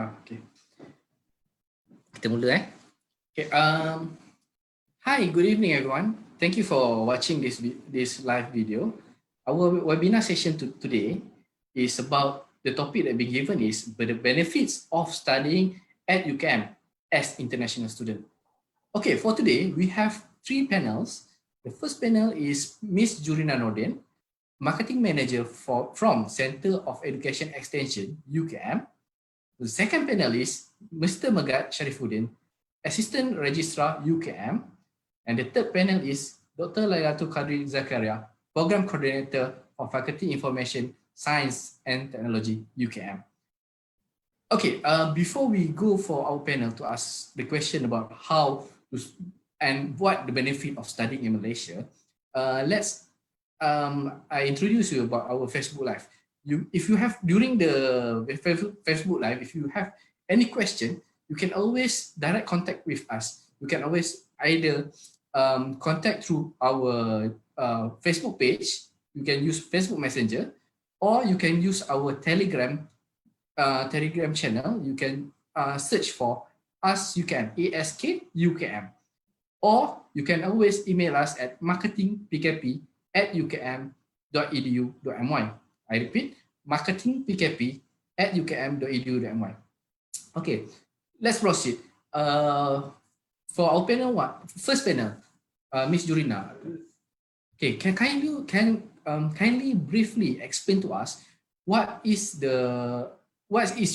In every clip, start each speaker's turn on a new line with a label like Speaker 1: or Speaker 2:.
Speaker 1: Okay. Kita mula Okay. Hi, good evening everyone. Thank you for watching this live video. Our webinar session today is about the topic that been given is the benefits of studying at UKM as international student. Okay, for today we have 3 panels. The first panel is Miss Jurina Norden, Marketing Manager from Center of Education Extension, UKM. The second panel is Mr. Megat Sharifuddin, Assistant Registrar, UKM. And the third panel is Dr. Lailatul Qadri Zakaria, Program Coordinator for Faculty Information Science and Technology, UKM. Okay, before we go for our panel to ask the question about how to, and what the benefit of studying in Malaysia, I introduce you about our Facebook Live. If you have, during the Facebook Live, if you have any question, you can always direct contact with us. You can always either contact through our Facebook page, you can use Facebook Messenger, or you can use our Telegram channel. You can search for Ask UKM, ASK UKM, or you can always email us at marketingpkp@ukm.edu.my. I repeat, marketingpkp@ukm.edu.my. Okay, let's proceed. For our panel first panel, Miss Jurina. Okay, can kindly briefly explain to us what is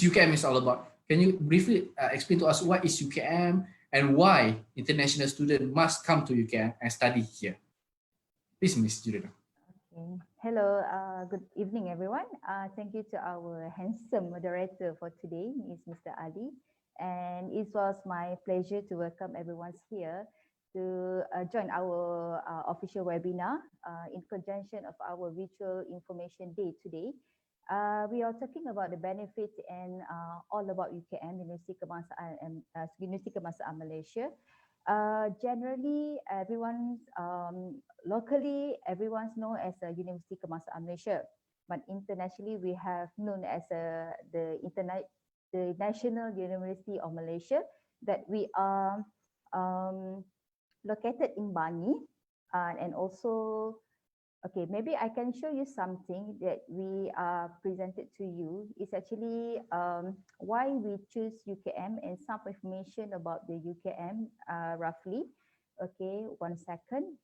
Speaker 1: UKM is all about? Can you briefly explain to us what is UKM and why international students must come to UKM and study here? Please, Miss Jurina.
Speaker 2: Okay. Hello, good evening, everyone. Thank you to our handsome moderator for today, is Mr. Ali. And it was my pleasure to welcome everyone here to join our official webinar in conjunction of our virtual information day today. We are talking about the benefits and all about UKM, University Kebangsaan Malaysia. Generally, everyone's locally, everyone's known as a University Kebangsaan Malaysia, but internationally, we have known as the National University of Malaysia, that we are located in Bangi, and also, okay, maybe I can show you something that we presented to you. It's actually why we choose UKM and some information about the UKM roughly. Okay, 1 second.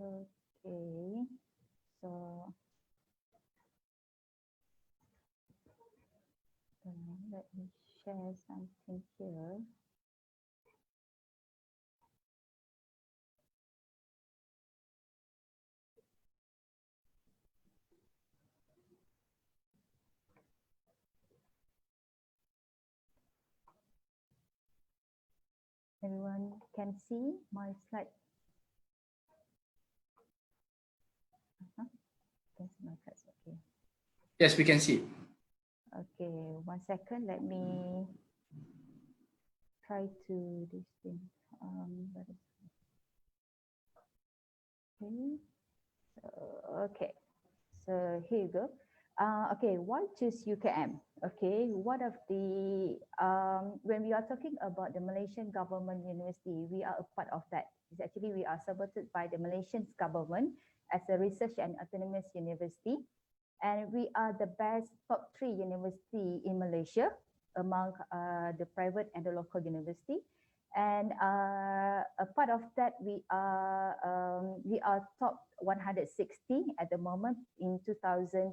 Speaker 2: Okay, so let me share something here. Everyone can see my slide. Okay.
Speaker 1: Yes, we can see.
Speaker 2: Okay, 1 second. Let me try to this thing. Okay. So here you go. Okay, why choose UKM? Okay, one of the when we are talking about the Malaysian government university, we are a part of that. It's actually we are supported by the Malaysian government as a research and autonomous university, and we are the best top 3 university in Malaysia among the private and the local university. And a part of that, we are top 160 at the moment in 2020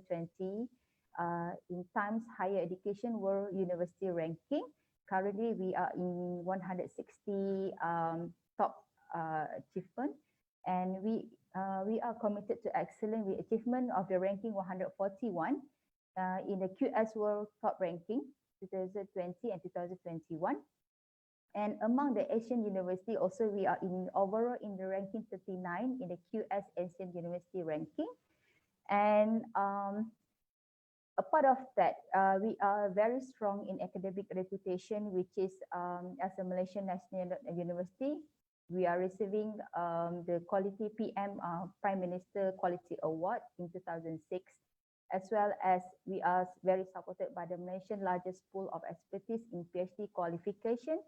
Speaker 2: in Times Higher Education World University Ranking. Currently, we are in 160 top achievement, and we are committed to excellence with achievement of the ranking 141 in the QS World Top Ranking 2020 and 2021. And among the Asian university, also we are in overall in the ranking 39 in the QS Asian University ranking. And a part of that, we are very strong in academic reputation, which is as a Malaysian National University, we are receiving the Quality PM Prime Minister Quality Award in 2006, as well as we are very supported by the Malaysian largest pool of expertise in PhD qualification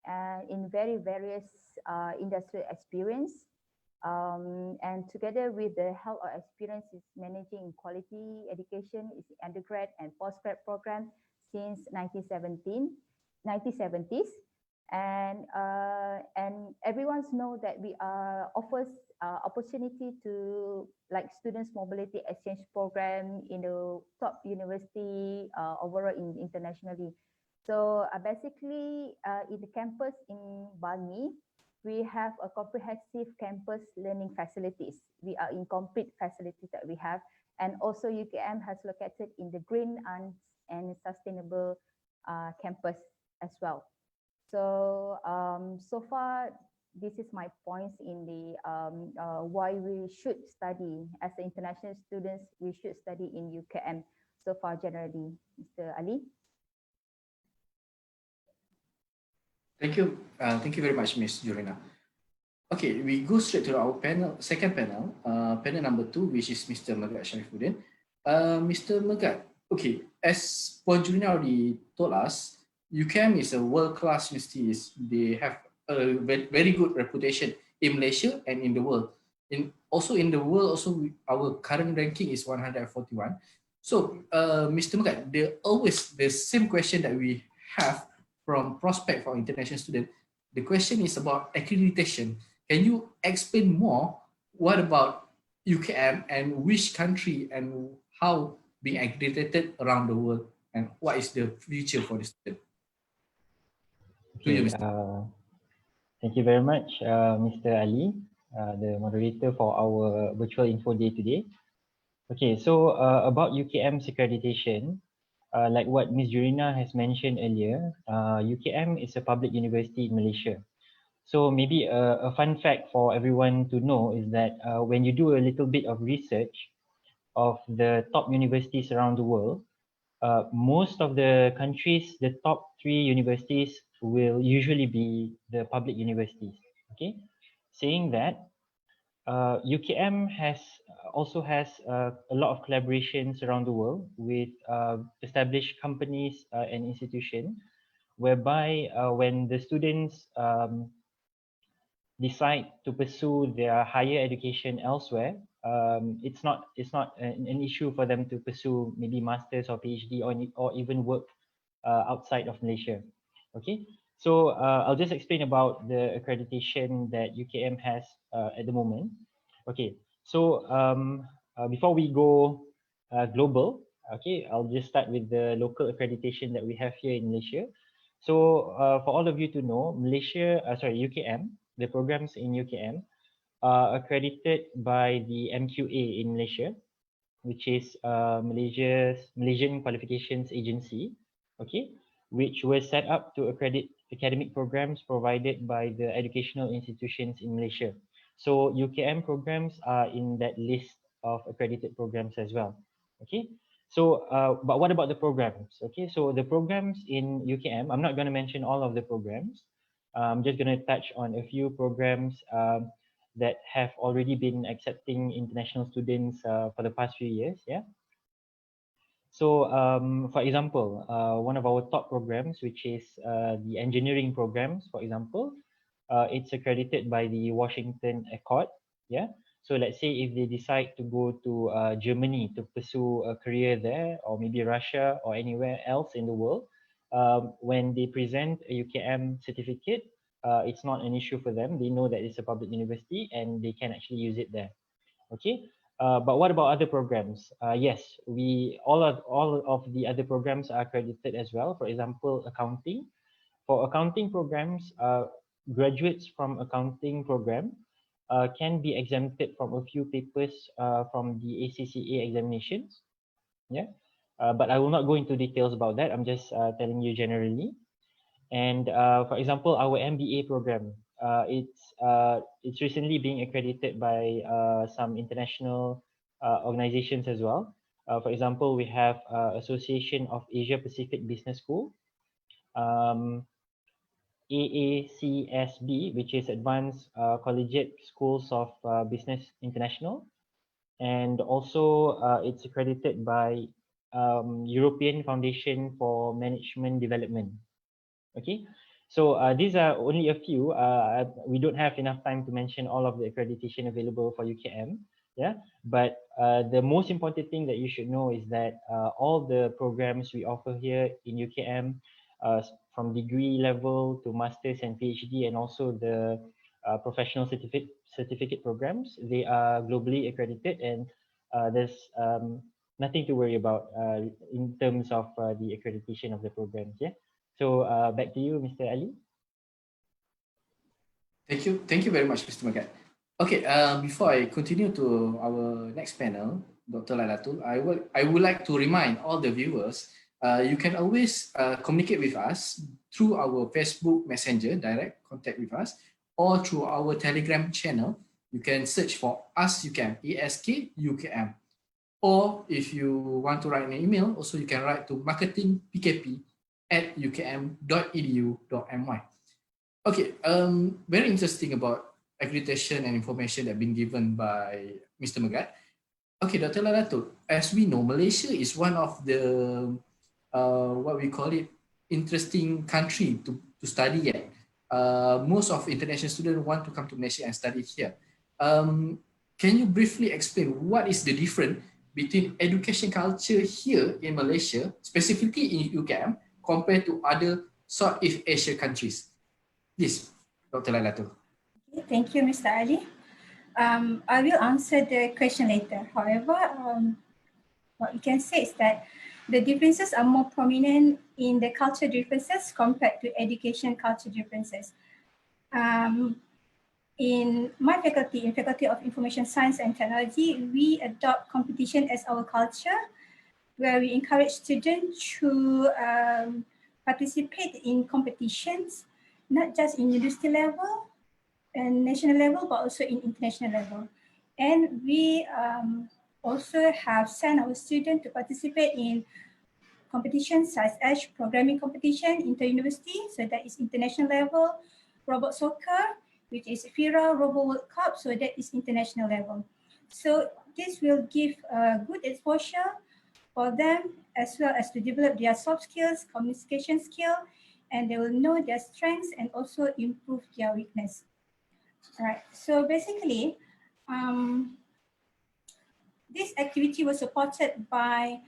Speaker 2: and in very various industrial experience. And together with the help of experience is managing quality education is undergrad and postgrad program since 1970s. And everyone's know that we offers opportunity to like students mobility exchange program in the top university overall internationally. So basically in the campus in Bangi, we have a comprehensive campus learning facilities. We are in complete facilities that we have. And also UKM has located in the green and sustainable campus as well. So, so far, this is my points in the why we should study as international students, we should study in UKM so far generally. Mr. Ali.
Speaker 1: Thank you. Thank you very much, Ms. Jurina. Okay, we go straight to our panel, second panel, panel number 2, which is Mr. Megat Sharifuddin. Mr. Megat, okay, as Puan Jurina already told us, UKM is a world-class university. They have a very good reputation in Malaysia and in the world. Also in the world, our current ranking is 141. So, Mr. Megat, always the same question that we have from prospect for international student. The question is about accreditation. Can you explain more what about UKM and which country and how being accredited around the world and what is the future for the student?
Speaker 3: Okay, thank you very much, Mr. Ali, the moderator for our virtual info day today. Okay, so about UKM's accreditation, like what Ms. Jurina has mentioned earlier, UKM is a public university in Malaysia. So maybe a fun fact for everyone to know is that when you do a little bit of research of the top universities around the world, most of the countries, the top 3 universities will usually be the public universities. Okay, saying that, UKM also has a lot of collaborations around the world with established companies and institutions, whereby when the students decide to pursue their higher education elsewhere, it's not an issue for them to pursue maybe masters or PhD or even work outside of Malaysia. Okay, so I'll just explain about the accreditation that UKM has at the moment. Okay, so before we go global, okay, I'll just start with the local accreditation that we have here in Malaysia. So for all of you to know, UKM, the programs in UKM are accredited by the MQA in Malaysia, which is Malaysian Qualifications Agency, okay, which was set up to accredit academic programs provided by the educational institutions in Malaysia. So UKM programs are in that list of accredited programs as well. Okay, so but what about the programs? Okay, so the programs in UKM, I'm not going to mention all of the programs. I'm just going to touch on a few programs that have already been accepting international students for the past few years. Yeah. So, for example, one of our top programs, which is the engineering programs, for example, it's accredited by the Washington Accord. Yeah. So let's say if they decide to go to Germany to pursue a career there, or maybe Russia or anywhere else in the world, when they present a UKM certificate, it's not an issue for them. They know that it's a public university and they can actually use it there. Okay. But what about other programs? Yes, all of the other programs are accredited as well. For example, accounting. For accounting programs, graduates from accounting program can be exempted from a few papers from the ACCA examinations. Yeah, but I will not go into details about that. I'm just telling you generally. And for example, our MBA program, it's recently being accredited by some international organizations as well. For example, we have Association of Asia Pacific Business School, AACSB, which is Advanced Collegiate Schools of Business International, and also it's accredited by European Foundation for Management Development. Okay, so these are only a few. We don't have enough time to mention all of the accreditation available for UKM. Yeah, but the most important thing that you should know is that all the programs we offer here in UKM, from degree level to masters and PhD, and also the professional certificate programs, they are globally accredited, and there's nothing to worry about in terms of the accreditation of the programs. Yeah. So back to you, Mr. Ali.
Speaker 1: Thank you very much, Mr. Magat. Okay, before I continue to our next panel, Dr. Lailatul, I would like to remind all the viewers, you can always communicate with us through our Facebook Messenger, direct contact with us, or through our Telegram channel. You can search for Ask UKM, ASK UKM. Or if you want to write an email, also you can write to marketingpkp@ukm.edu.my. Okay, very interesting about accreditation and information that have been given by Mr. Magat. Okay, Dr. Laratul, as we know, Malaysia is one of the, what we call it, interesting country to study at. Most of international students want to come to Malaysia and study here. Can you briefly explain what is the difference between education culture here in Malaysia, specifically in UKM, compared to other Southeast Asia countries? Please, Dr. Lailatul.
Speaker 4: Okay, thank you, Mr. Ali. I will answer the question later. However, what we can say is that the differences are more prominent in the culture differences compared to education culture differences. In my faculty, in Faculty of Information Science and Technology, we adopt competition as our culture, where we encourage students to participate in competitions, not just in university level and national level, but also in international level. And we also have sent our students to participate in competitions such as programming competition, inter-university, so that is international level, robot soccer, which is FIRA Robo World Cup, so that is international level. So this will give good exposure for them, as well as to develop their soft skills, communication skill, and they will know their strengths and also improve their weakness. All right, so basically, this activity was supported by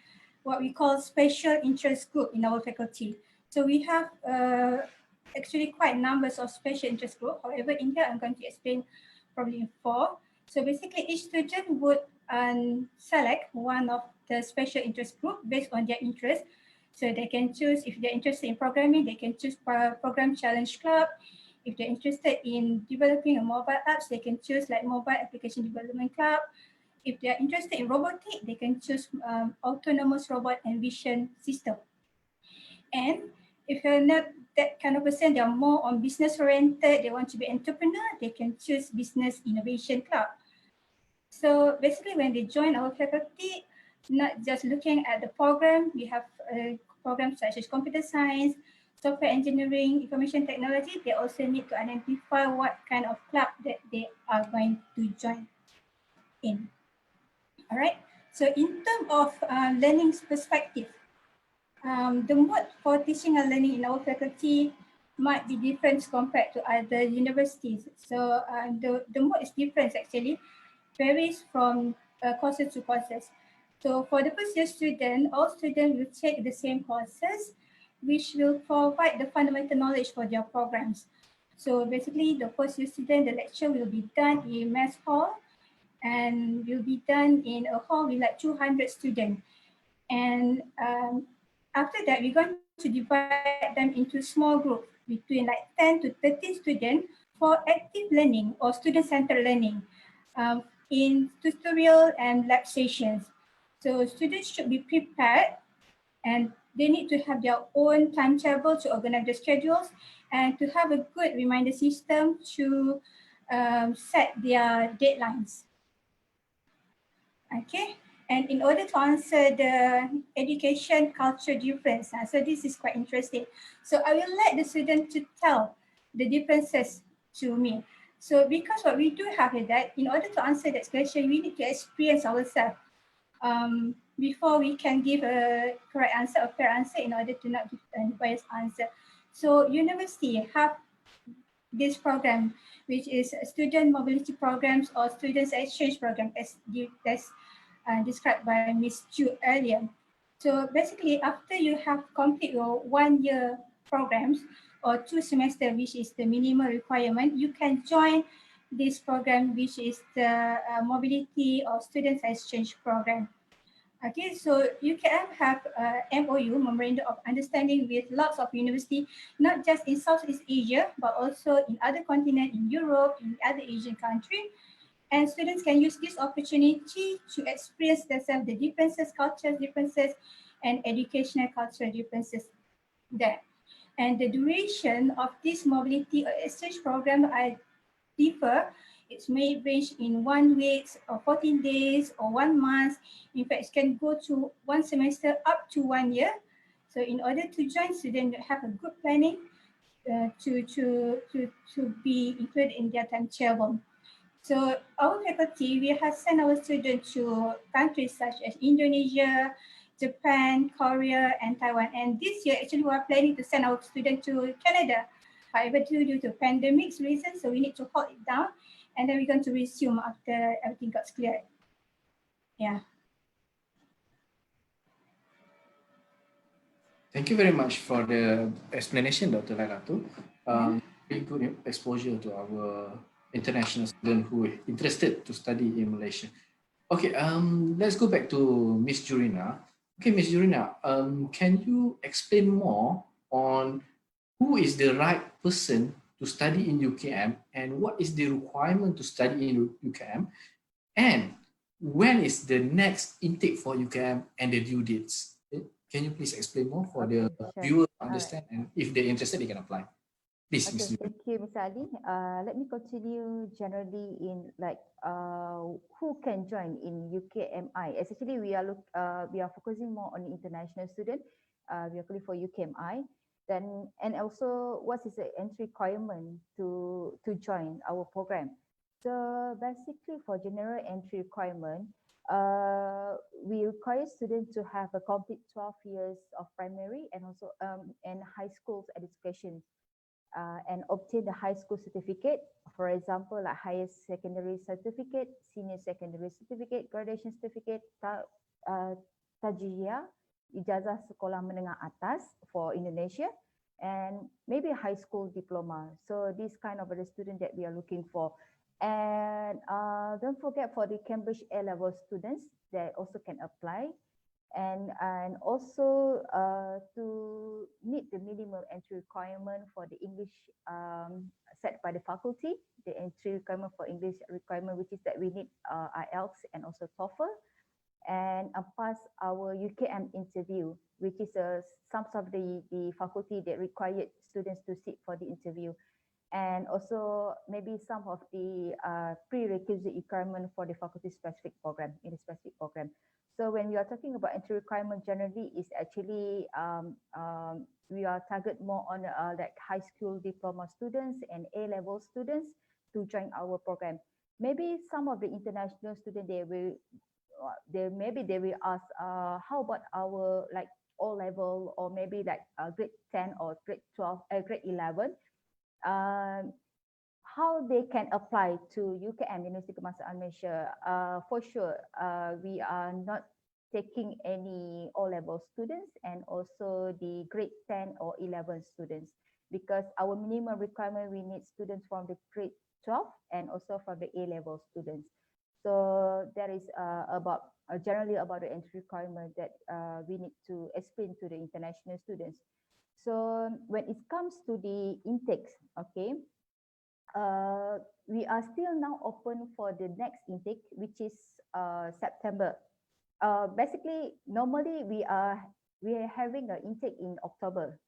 Speaker 4: what we call special interest group in our faculty. So we have actually quite numbers of special interest group. However, in here I'm going to explain probably in 4. So basically each student would select one of the special interest group based on their interest. So they can choose, if they're interested in programming, they can choose Program Challenge Club. If they're interested in developing a mobile apps, they can choose like Mobile Application Development Club. If they're interested in robotics, they can choose Autonomous Robot and Vision System. And if you're not that kind of person, they're more on business oriented, they want to be entrepreneur, they can choose Business Innovation Club. So basically when they join our faculty, not just looking at the program, we have programs such as computer science, software engineering, information technology. They also need to identify what kind of club that they are going to join in. All right, so in terms of learning perspective, the mode for teaching and learning in our faculty might be different compared to other universities. So the mode is different actually, varies from courses to courses. So for the first year student, all students will take the same courses, which will provide the fundamental knowledge for their programs. So basically the first year student, the lecture will be done in mass hall and will be done in a hall with like 200 students. And after that, we're going to divide them into small groups between like 10 to 13 students for active learning or student-centered learning in tutorial and lab sessions. So students should be prepared and they need to have their own timetable to organize the schedules and to have a good reminder system to set their deadlines. Okay, And in order to answer the education culture difference, so this is quite interesting. So I will let the student to tell the differences to me. So because what we do have is that in order to answer that question, we need to experience ourselves before we can give a correct answer or fair answer in order to not give a biased answer. So university have this program, which is student mobility programs or students exchange program as described by Ms. Chu earlier. So basically, after you have complete your 1 year programs or 2 semester, which is the minimum requirement, you can join this program, which is the mobility or students exchange program. Okay, so UKM have MOU, Memorandum of Understanding, with lots of university, not just in Southeast Asia, but also in other continents, in Europe, in other Asian countries. And students can use this opportunity to experience themselves, the differences, cultural differences, and educational cultural differences there. And the duration of this mobility or exchange program differ. It may range in 1 week or 14 days or 1 month. In fact, it can go to 1 semester up to 1 year. So in order to join, students have a good planning to be included in their timetable. So our faculty, we have sent our students to countries such as Indonesia, Japan, Korea, and Taiwan. And this year, actually, we are planning to send our students to Canada. However, due to pandemic reasons, so we need to hold it down. And then we're going to resume after everything got cleared. Yeah.
Speaker 1: Thank you very much for the explanation, Dr. Lailatu. Very good exposure to our international students who are interested to study in Malaysia. Okay, let's go back to Miss Jurina. Okay, Miss Jurina, can you explain more on who is the right person to study in UKM and what is the requirement to study in UKM, and when is the next intake for UKM and the due dates? Can you please explain more for the viewers to understand, and if they're interested, they can apply. Please,
Speaker 2: Okay,
Speaker 1: Ms.
Speaker 2: thank you, Mr. Ali. Let me continue generally in like who can join in UKMI. Essentially, we are focusing more on international student. We are calling for UKMI. Then and also what is the entry requirement to join our program? So basically, for general entry requirement, we require students to have a complete 12 years of primary and also and high school education. And obtain the high school certificate, for example, like higher secondary certificate, senior secondary certificate, graduation certificate, tajiyah, ijazah sekolah menengah atas for Indonesia, and maybe a high school diploma. So this kind of the student that we are looking for. And don't forget for the Cambridge A-level students, they also can apply. And also to meet the minimum entry requirement for the English set by the faculty, the entry requirement for English requirement, which is that we need IELTS and also TOEFL, and pass our UKM interview, which is some of the faculty that required students to sit for the interview, and also maybe some of the prerequisite requirement for the faculty specific program in the specific program. So when we are talking about entry requirement, generally is actually we are target more on like high school diploma students and A-level students to join our program. Maybe some of the international students they will ask how about our like O-level or maybe like grade 10 or grade 12, grade 11. How they can apply to UKM, University Kebangsaan Malaysia. For sure, we are not taking any O-level students and also the grade 10 or 11 students, because our minimum requirement, we need students from the grade 12 and also from the A-level students. So that is about generally about the entry requirement that we need to explain to the international students. So when it comes to the intakes, okay, we are still now open for the next intake, which is September. Basically, normally we are having an intake in October.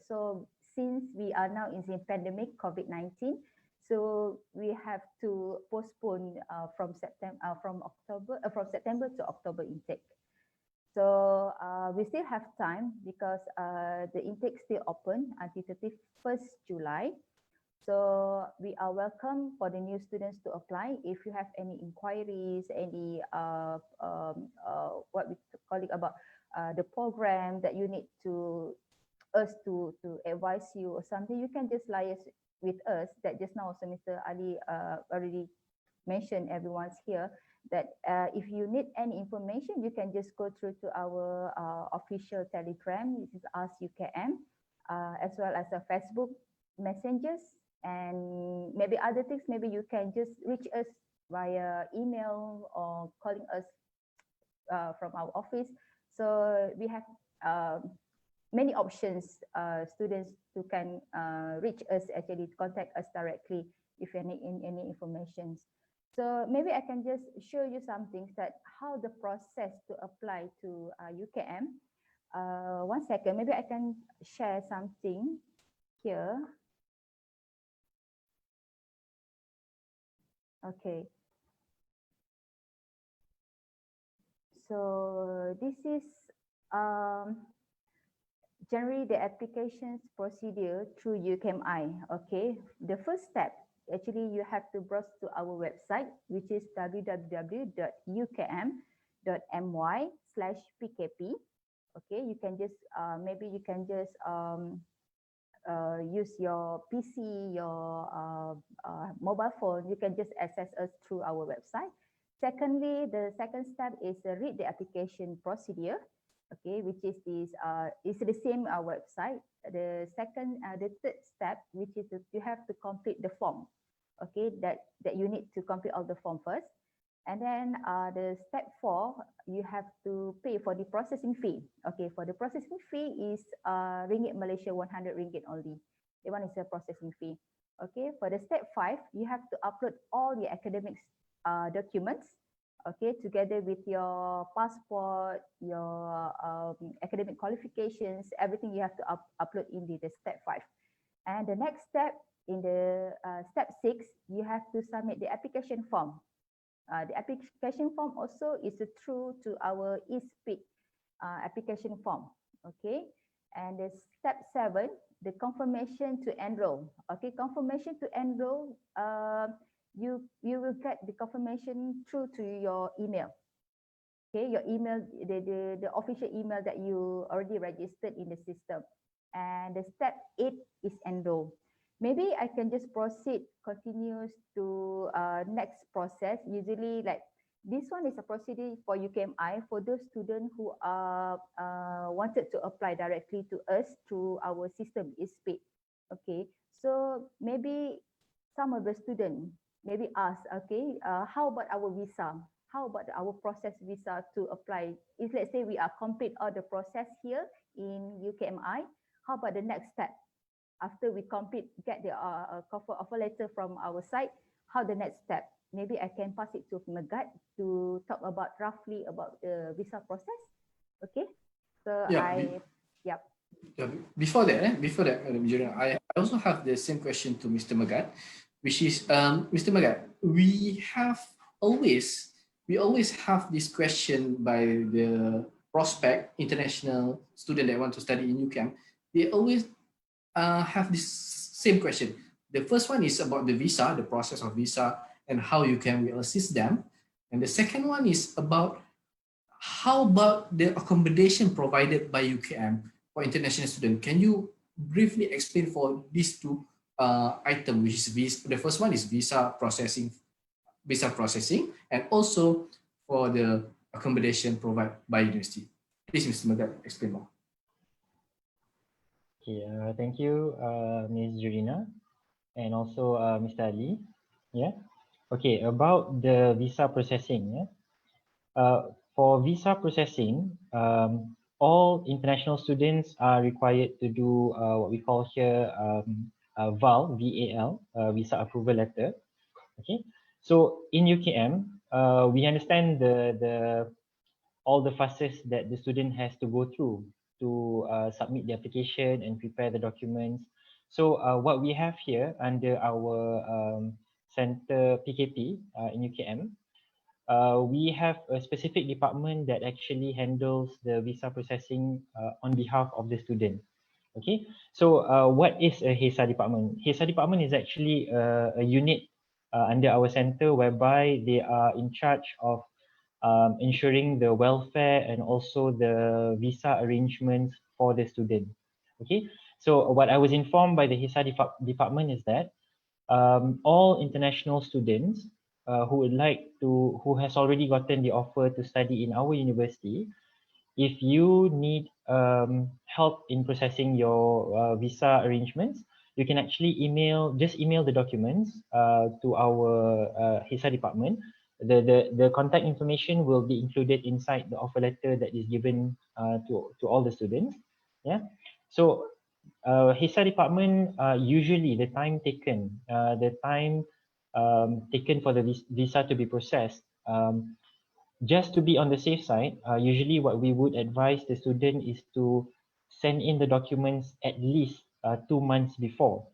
Speaker 2: So since we are now in the pandemic COVID-19, So we have to postpone from September to October intake. So we still have time because the intake still open until 31st July. So we are welcome for the new students to apply. If you have any inquiries, any what we call it about the program that you need us to advise you or something, you can just liaise with us. That just now also Mr. Ali already mentioned, everyone's here, that if you need any information, you can just go through to our official Telegram, which is Ask UKM, as well as a Facebook messengers, and maybe other things. Maybe you can just reach us via email or calling us from our office. So we have many options, students who can reach us, actually contact us directly if you need any information. So maybe I can just show you some things that how the process to apply to UKM. 1 second, maybe I can share something here. Okay. So this is generally the applications procedure through UKMI. Okay. The first step, actually you have to browse to our website, which is www.ukm.my/pkp. Okay. You can just maybe you can just use your PC, your mobile phone. You can just access us through our website. Secondly, the second step is read the application procedure. Okay, which is this is the same website. The third step, which is you have to complete the form. Okay, that you need to complete all the form first, and then the step 4, you have to pay for the processing fee. Okay, for the processing fee is ringgit Malaysia 100 ringgit only. The one is a processing fee. Okay, for the step 5, you have to upload all the academics documents. Okay, together with your passport, your academic qualifications, everything you have to upload in the step 5. And the next step, in the step 6, you have to submit the application form. The application form also is true to our e-speak application form. Okay, and the step 7, the confirmation to enroll. Okay, confirmation to enroll. You will get the confirmation through to your email. Okay, your email, the official email that you already registered in the system. And the step 8 is enroll. Maybe I can just continues to next process. Usually, like this one is a procedure for UKMI for those students who are wanted to apply directly to us through our system e-speak. Okay, so maybe some of the students maybe ask, okay, how about our visa? How about our process visa to apply? If let's say we are complete all the process here in UKMI, how about the next step? After we get the offer letter from our side, how the next step? Maybe I can pass it to Megat to talk about roughly about the visa process. Okay. So
Speaker 1: yeah. Before that, Madam Jurina, I also have the same question to Mr. Megat, which is, Mr. Megat, we always have this question by the prospect international student that want to study in UKM. They always have this same question. The first one is about the visa, the process of visa, and how you can assist them. And the second one is about how about the accommodation provided by UKM for international students. Can you briefly explain for these two items, which is the first one is visa processing, and also for the accommodation provided by university. Please, Mr. Megat, explain more.
Speaker 3: Okay, thank you, Ms. Jurina, and also Mr. Ali. Yeah. Okay, about the visa processing. Yeah. For visa processing, all international students are required to do what we call here VAL, V-A-L, visa approval letter. Okay. So in UKM, we understand all the phases that the student has to go through to submit the application and prepare the documents. So what we have here under our center PKP in UKM, we have a specific department that actually handles the visa processing on behalf of the student. Okay, so what is a HESA department? HESA department is actually a unit under our center whereby they are in charge of ensuring the welfare and also the visa arrangements for the student. Okay, so what I was informed by the HESA department is that all international students who has already gotten the offer to study in our university, if you need help in processing your visa arrangements, you can actually just email the documents to our HESA department. The contact information will be included inside the offer letter that is given to all the students. Yeah. So HESA department, usually the time taken for the visa to be processed, just to be on the safe side, usually what we would advise the student is to send in the documents at least 2 months before.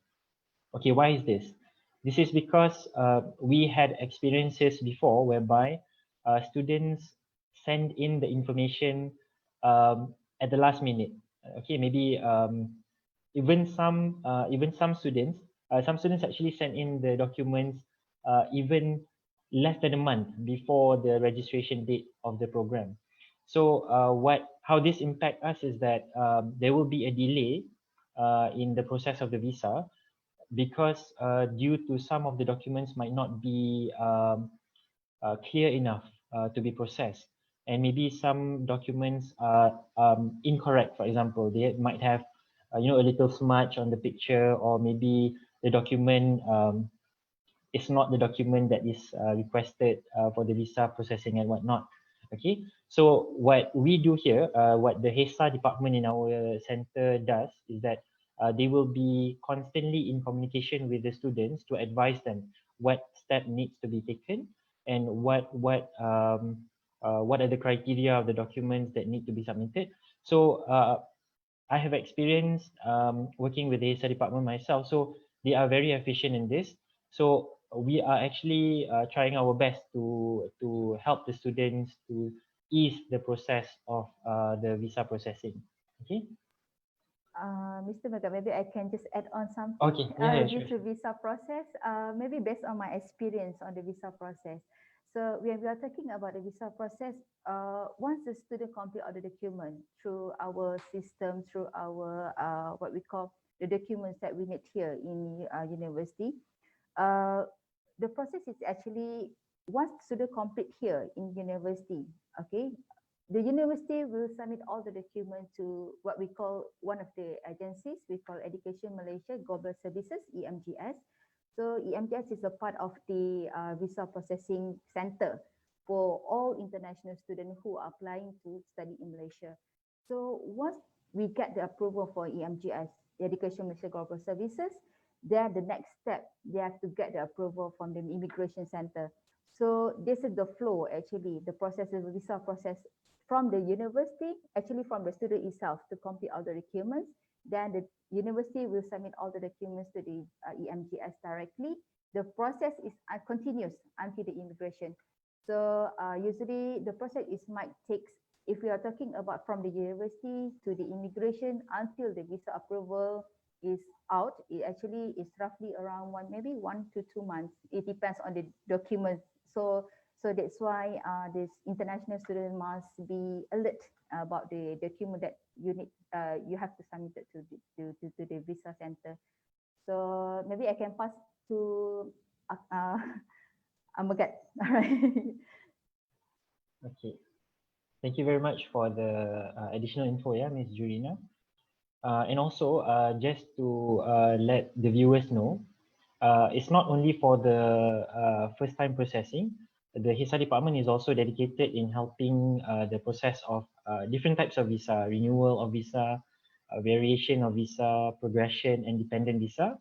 Speaker 3: Okay, why is this? This is because we had experiences before whereby students send in the information at the last minute. Okay, maybe even some students actually send in the documents even less than a month before the registration date of the program. So how this impact us is that there will be a delay in the process of the visa, because due to some of the documents might not be clear enough to be processed, and maybe some documents are incorrect. For example, they might have a little smudge on the picture, or maybe the document is not the document that is requested for the visa processing and whatnot. Okay, so what we do here, what the HESA department in our center does is that they will be constantly in communication with the students to advise them what step needs to be taken, and what are the criteria of the documents that need to be submitted. So I have experience working with the HESA department myself, so they are very efficient in this. So we are actually trying our best to help the students to ease the process of the visa processing. Okay.
Speaker 2: Mr. Mega, maybe I can just add on something.
Speaker 3: Okay. Yeah,
Speaker 2: Due
Speaker 3: sure.
Speaker 2: to visa process, maybe based on my experience on the visa process. So when we are talking about the visa process, once the student complete all the document through our system, through our what we call the documents that we need here in university, the process is actually once the student complete here in university, okay, the university will submit all the documents to what we call one of the agencies we call Education Malaysia Global Services, EMGS. So EMGS is a part of the visa processing center for all international students who are applying to study in Malaysia. So once we get the approval for EMGS, the Education Malaysia Global Services, then the next step, they have to get the approval from the immigration center. So this is the flow, actually, the process of the visa process from the university, actually from the student itself to complete all the requirements. Then the university will submit all the documents to the EMGS directly. The process is continuous until the immigration. So usually the process might take, if we are talking about from the university to the immigration until the visa approval is out, it actually is roughly around maybe 1 to 2 months. It depends on the documents. So that's why this international student must be alert about the document that you have to submit it to the visa center. So maybe I can pass to Amagat. All right.
Speaker 3: Okay. Thank you very much for the additional info, yeah, Ms. Jurina. And also, just to let the viewers know, it's not only for the first-time processing. The HESA department is also dedicated in helping the process of different types of visa, renewal of visa, variation of visa, progression, and dependent visa.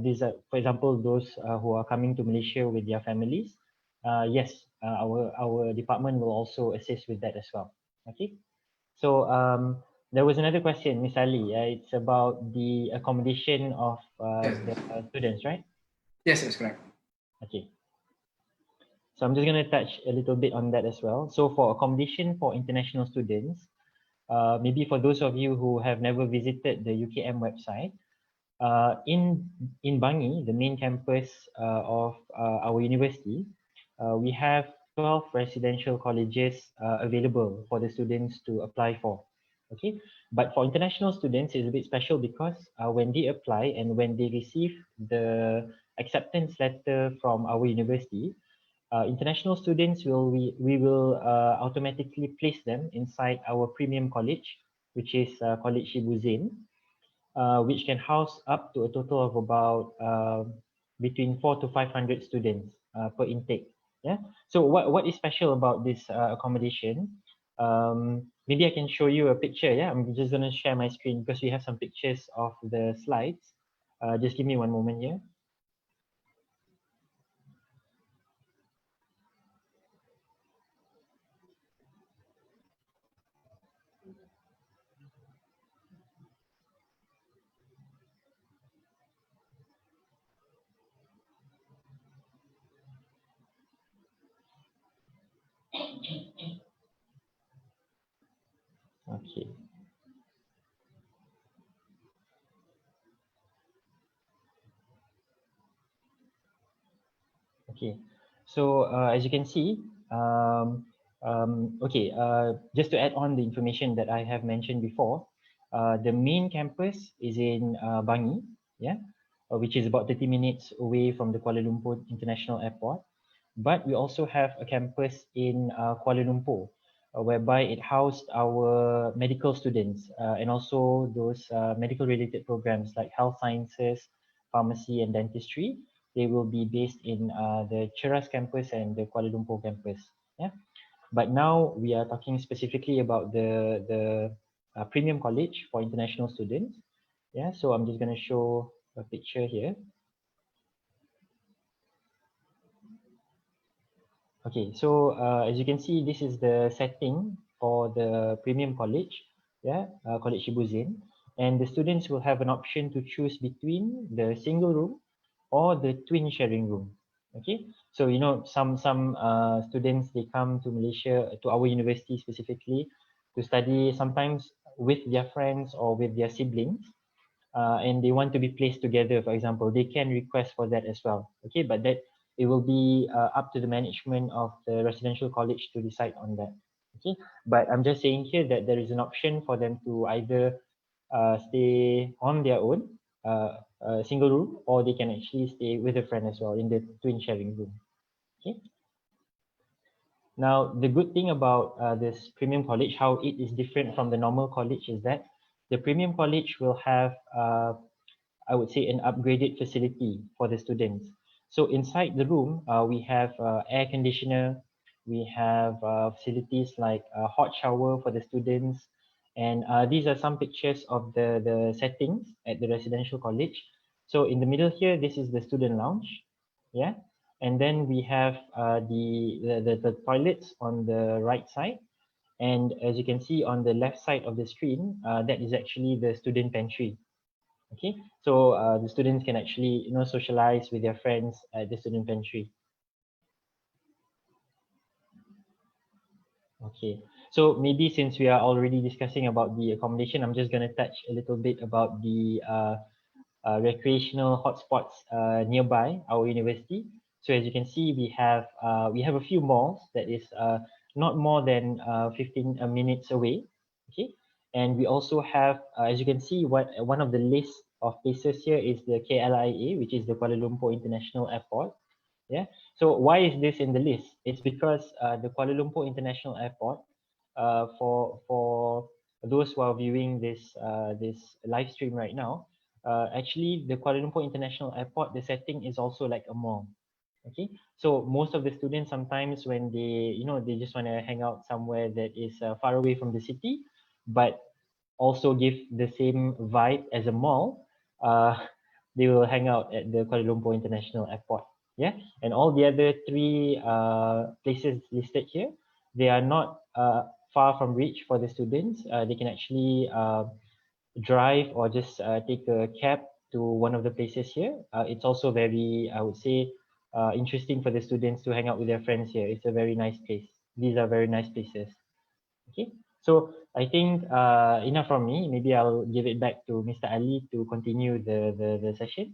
Speaker 3: These are, for example, those who are coming to Malaysia with their families. Yes, our department will also assist with that as well. Okay. So there was another question, Miss Ali. It's about the accommodation of
Speaker 1: Yes.
Speaker 3: the students, right?
Speaker 1: Yes, that's correct.
Speaker 3: Okay. So I'm just going to touch a little bit on that as well. So for accommodation for international students, maybe for those of you who have never visited the UKM website, in Bangi, the main campus of our university, we have 12 residential colleges available for the students to apply for. Okay, but for international students, it's a bit special because when they apply and when they receive the acceptance letter from our university, international students we will automatically place them inside our premium college, which is College Ibu Zain, which can house up to a total of about between 400 to 500 students per intake. Yeah. So what is special about this accommodation? Maybe I can show you a picture. Yeah, I'm just gonna share my screen because we have some pictures of the slides. Just give me one moment here. Okay. Okay, so as you can see, okay, just to add on the information that I have mentioned before, the main campus is in Bangi, yeah, which is about 30 minutes away from the Kuala Lumpur International Airport. But we also have a campus in Kuala Lumpur, whereby it housed our medical students and also those medical related programs like health sciences, pharmacy and dentistry. They will be based in the Cheras campus and the Kuala Lumpur campus. Yeah. But now we are talking specifically about the premium college for international students. Yeah. So I'm just going to show a picture here. Okay, so as you can see, this is the setting for the premium college, yeah, College Ibu Zain, and the students will have an option to choose between the single room or the twin sharing room. Okay, so you know some students, they come to Malaysia, to our university specifically, to study sometimes with their friends or with their siblings, and they want to be placed together, for example, they can request for that as well. Okay, but that it will be up to the management of the residential college to decide on that. Okay, but I'm just saying here that there is an option for them to either stay on their own, single room, or they can actually stay with a friend as well in the twin sharing room. Okay. Now, the good thing about this premium college, how it is different from the normal college, is that the premium college will have I would say, an upgraded facility for the students. So inside the room, we have air conditioner, we have facilities like a hot shower for the students. And these are some pictures of the settings at the residential college. So in the middle here, this is the student lounge. Yeah. And then we have the toilets on the right side. And as you can see on the left side of the screen, that is actually the student pantry. Okay, so the students can actually socialize with their friends at the student pantry. Okay, so maybe since we are already discussing about the accommodation, I'm just going to touch a little bit about the recreational hotspots nearby our university. So as you can see, we have a few malls that is not more than 15 minutes away. Okay, and we also have, as you can see, one of the list of places here is the KLIA, which is the Kuala Lumpur International Airport. Yeah. So why is this in the list? It's because the Kuala Lumpur International Airport, for those who are viewing this live stream right now, actually the Kuala Lumpur International Airport, the setting is also like a mall. Okay, so most of the students sometimes when they just want to hang out somewhere that is far away from the city, but also give the same vibe as a mall, they will hang out at the Kuala Lumpur International Airport. Yeah, and all the other three places listed here, they are not far from reach for the students, they can actually drive or just take a cab to one of the places here. It's also very, I would say, interesting for the students to hang out with their friends here. It's a very nice place. These are very nice places. Okay, so I think enough from me. Maybe I'll give it back to Mr. Ali to continue the session.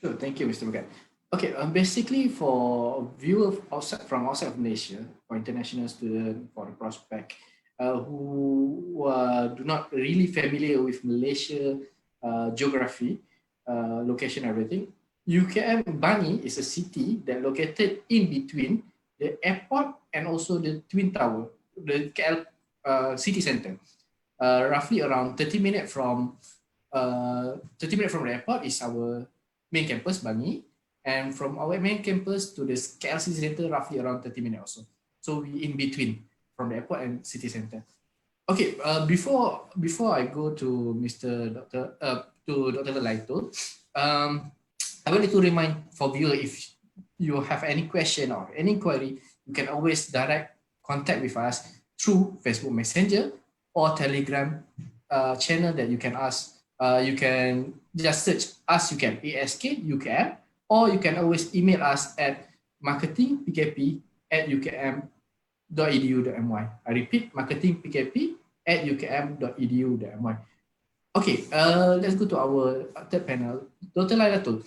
Speaker 1: Sure, thank you, Mr. Mugat. Okay, basically for viewers outside of Malaysia, for international student, for the prospect who do not really familiar with Malaysia geography, location, everything, UKM Bangi is a city that located in between the airport and also the Twin Tower, the KL city center. Roughly around 30 minutes from the airport is our main campus, Bangi, and from our main campus to the KL city center, roughly around 30 minutes also. So we in between from the airport and city center. Okay, before I go to Dr. Laito, I wanted to remind for viewer, if you have any question or any query, you can always direct contact with us through Facebook Messenger or Telegram channel that you can ask. You can just search Ask UKM, ASK-UKM, or you can always email us at marketingpkp@ukm.edu.my. I repeat, marketingpkp@ukm.edu.my. Okay, let's go to our third panel. Dr. Lailatul,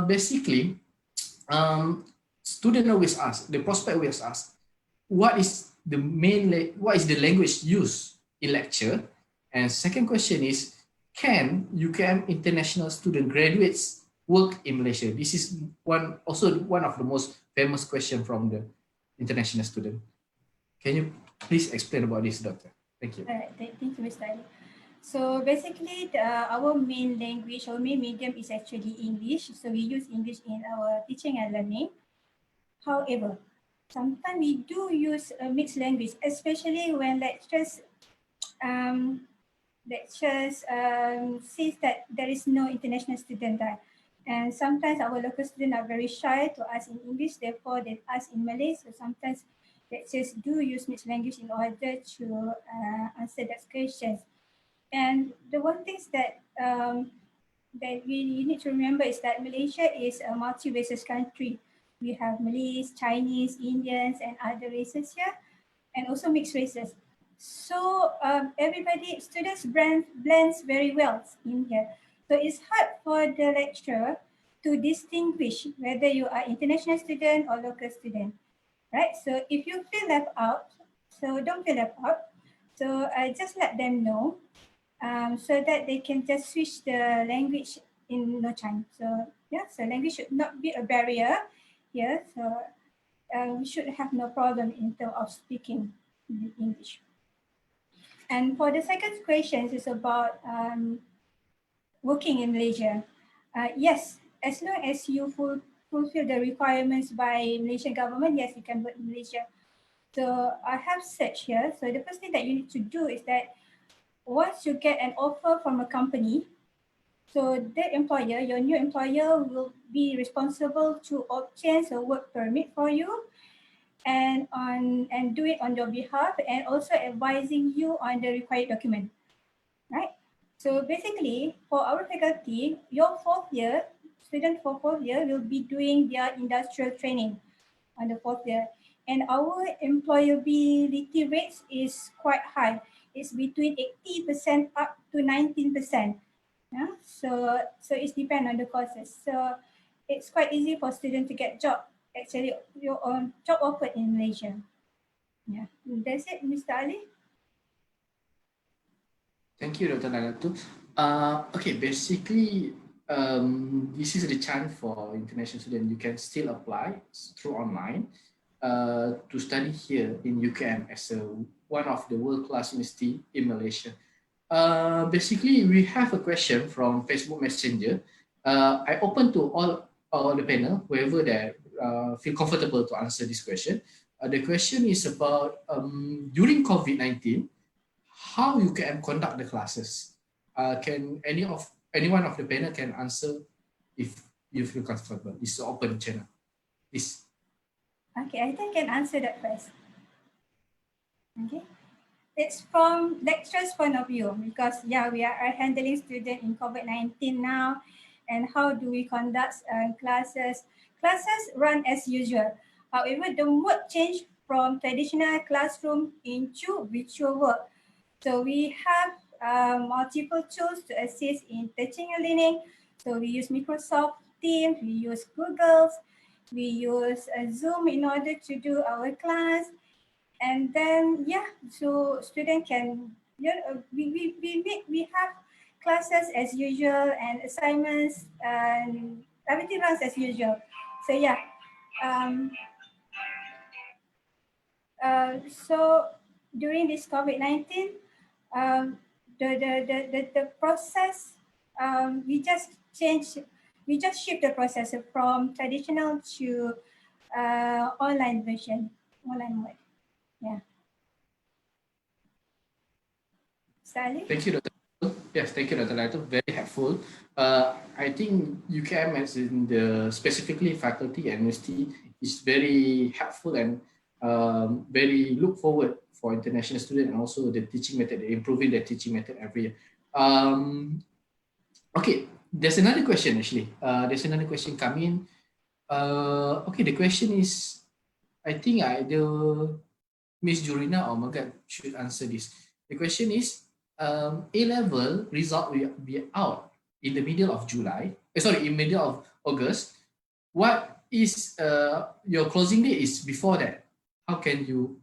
Speaker 1: basically, student always ask, the prospect always ask, what is the language used in lecture? And second question is, can UKM international student graduates work in Malaysia? This is also one of the most famous question from the international student. Can you please explain about this, Doctor? Thank you.
Speaker 4: Thank you, Mr. Ali. So basically, our main language, our main medium is actually English. So we use English in our teaching and learning. However, sometimes we do use a mixed language, especially when lecturers says that there is no international student there. And sometimes our local students are very shy to ask in English, therefore they ask in Malay. So sometimes lecturers do use mixed language in order to answer those questions. And the one thing that you need to remember is that Malaysia is a multi-races country. We have Malays, Chinese, Indians, and other races here, and also mixed races. So students blends very well in here. So it's hard for the lecturer to distinguish whether you are international student or local student, right? So if you feel left out, so don't feel left out. So just let them know so that they can just switch the language in no time. So yeah, so language should not be a barrier here. So we should have no problem in terms of speaking English. And for the second question is about working in Malaysia. Yes, as long as you fulfill the requirements by Malaysian government, yes, you can work in Malaysia. So I have searched here. So the first thing that you need to do is that once you get an offer from a company, so the employer, your new employer, will be responsible to obtain a work permit for you and do it on your behalf, and also advising you on the required document, right? So basically, for our faculty, your student for fourth year will be doing their industrial training on the fourth year. And our employability rates is quite high. It's between 80% up to 19%. Yeah? So it depends on the courses. So it's quite easy for students to get job. Actually, your own job offer in Malaysia. Yeah, that's it, Mr. Ali.
Speaker 1: Thank you, Dr. Lailatul. Okay, basically, this is the chance for international students. You can still apply through online to study here in UKM as one of the world-class university in Malaysia. Basically, we have a question from Facebook Messenger. I open to all the panel, whoever that feel comfortable to answer this question. The question is about during COVID-19, how you can conduct the classes. Can anyone of the panel can answer if you feel comfortable? It's an open channel. Please.
Speaker 4: Okay, I think I can answer that first. Okay. It's from lecturer's point of view because we are handling students in COVID-19 now, and how do we conduct classes? Classes run as usual. However, the mode change from traditional classroom into virtual work. So we have multiple tools to assist in teaching and learning. So we use Microsoft Teams, we use Google, we use Zoom in order to do our class. And then so student can we have classes as usual and assignments and everything runs as usual. So um, so during this COVID-19, um, the process, we just shift the process from traditional to online version, online mode. Yeah. Sally?
Speaker 1: Thank you, Dr. Yes, thank you, Dr. Laito. Very helpful. I think UKM, as in the specifically faculty and university, is very helpful and very look forward for international students and also the teaching method, improving the teaching method every year. Okay, there's another question actually. There's another question coming. Okay, the question is, I think either Miss Jurina or Magat should answer this. The question is, A-level result will be out in the middle of July. In middle of August. What is your closing date is before that? How can you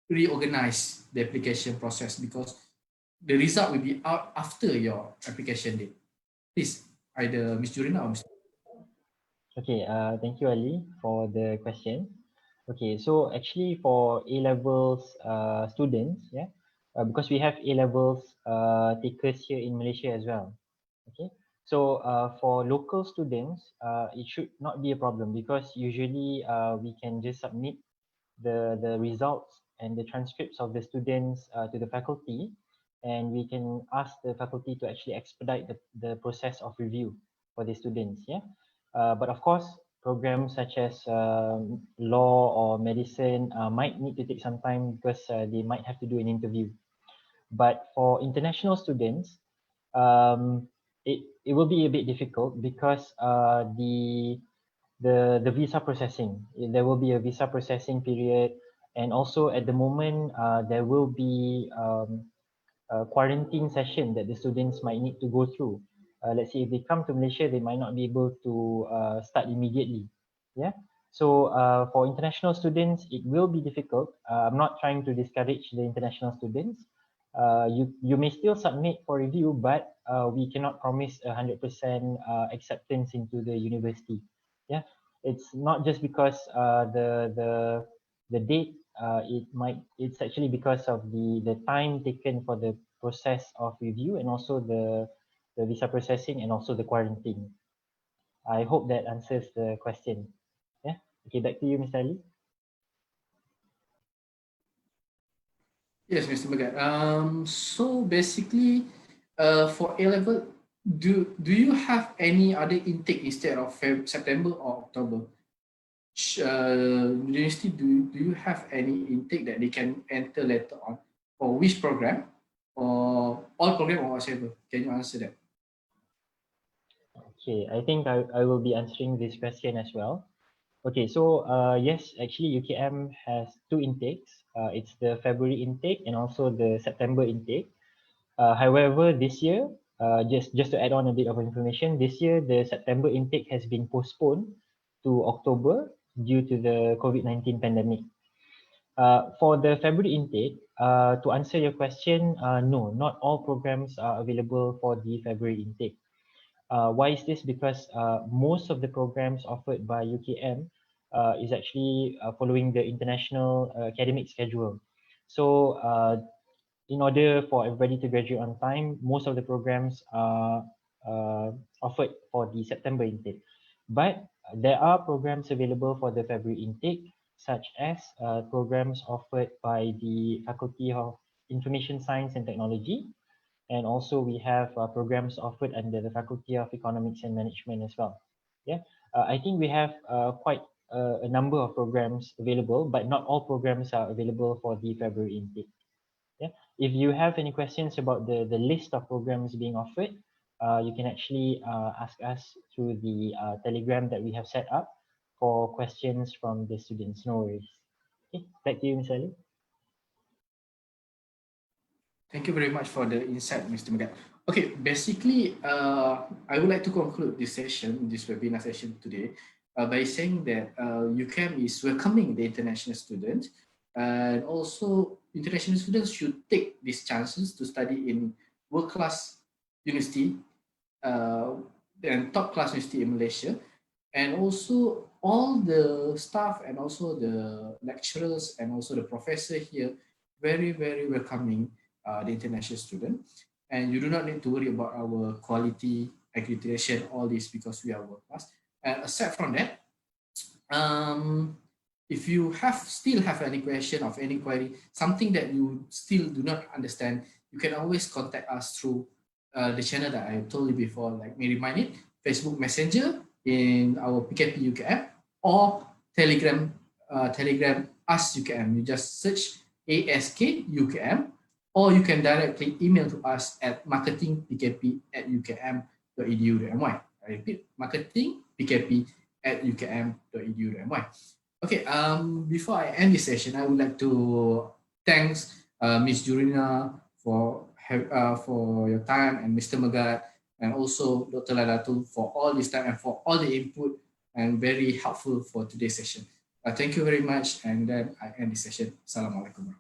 Speaker 1: reorganize the application process because the result will be out after your application date? Please, either Miss Jurina or Mr.
Speaker 3: Okay, thank you, Ali, for the question. Okay, so actually for A-levels students, because we have A-levels takers here in Malaysia as well. Okay, so for local students, it should not be a problem because usually we can just submit the results and the transcripts of the students to the faculty, and we can ask the faculty to actually expedite the process of review for the students. But of course, programs such as law or medicine might need to take some time because they might have to do an interview. But for international students, it will be a bit difficult because the visa processing, there will be a visa processing period, and also at the moment there will be a quarantine session that the students might need to go through. Let's say if they come to Malaysia, they might not be able to start immediately. So for international students, it will be difficult. I'm not trying to discourage the international students. You may still submit for review, but we cannot promise 100% acceptance into the university. It's not just because the date. It's actually because of the time taken for the process of review and also the visa processing and also the quarantine. I hope that answers the question. Okay, back to you, Mr. Ali.
Speaker 1: Yes, Mr. Magat. So basically, for A-level, do you have any other intake instead of September or October? University, do you have any intake that they can enter later on, for which program, or all program or whatever? Can you answer that?
Speaker 3: Okay, I think I will be answering this question as well. Okay, so yes, actually UKM has two intakes. It's the February intake and also the September intake. However, this year, just to add on a bit of information, this year the September intake has been postponed to October due to the COVID-19 pandemic. For the February intake, to answer your question, no, not all programs are available for the February intake. Why is this? Because most of the programs offered by UKM is actually following the international academic schedule. So in order for everybody to graduate on time, most of the programs are offered for the September intake. But there are programs available for the February intake, such as programs offered by the Faculty of Information Science and Technology, and also we have programs offered under the Faculty of Economics and Management as well. I think we have quite a number of programs available, but not all programs are available for the February intake. Yeah. If you have any questions about the list of programs being offered, you can actually ask us through the Telegram that we have set up for questions from the students. No worries. Okay, back to you, Ms. Ali.
Speaker 1: Thank you very much for the insight, Mr. Megat. Okay, basically, I would like to conclude this session, this webinar session today, by saying that UKM is welcoming the international students, and also international students should take these chances to study in world-class university and top-class university in Malaysia, and also all the staff and also the lecturers and also the professor here very welcoming the international student, and you do not need to worry about our quality accreditation, all this, because we are world class. And aside from that, if you still have any question of any query, something that you still do not understand, you can always contact us through the channel that I told you before, like me remind it, Facebook Messenger in our PKP UKM, or Telegram Ask UKM. You just search ASK UKM, or you can directly email to us at marketingpkp@ukm.edu.my. I repeat, marketingpkp@ukm.edu.my. Okay, before I end this session, I would like to thank Ms. Jurina for your time, and Mr. Megat, and also Dr. Ladatu for all this time and for all the input, and very helpful for today's session. Thank you very much, and then I end this session. Assalamualaikum.